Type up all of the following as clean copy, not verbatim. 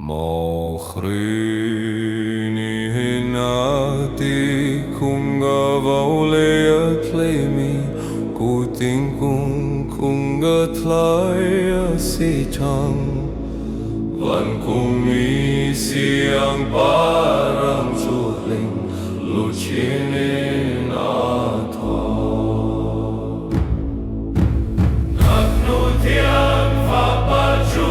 Mokhrini hinati kunga vaulea tlemi kuting kunga tlaya si chang van kumi siang parang chuling luchinin atwa naknu tiang fa pa chu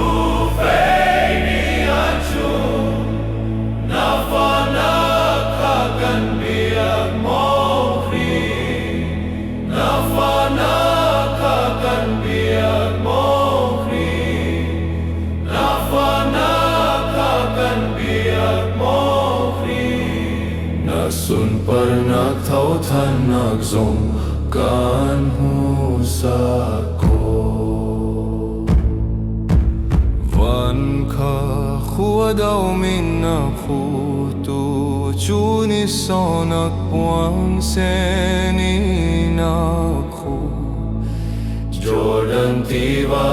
Sun pernak thấu thân nak zong kan hu sa ko van kha khua dau min na khu tu chu ni sonak puang se ni na khu Jordan tiwa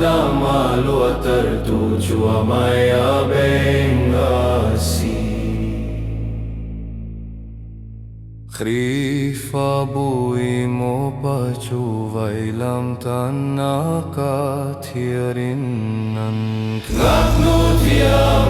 dama luatar tu chua maya bengasi Khrifa bui mo pachu vailam tanaka thiarin nan Ngaknu thiam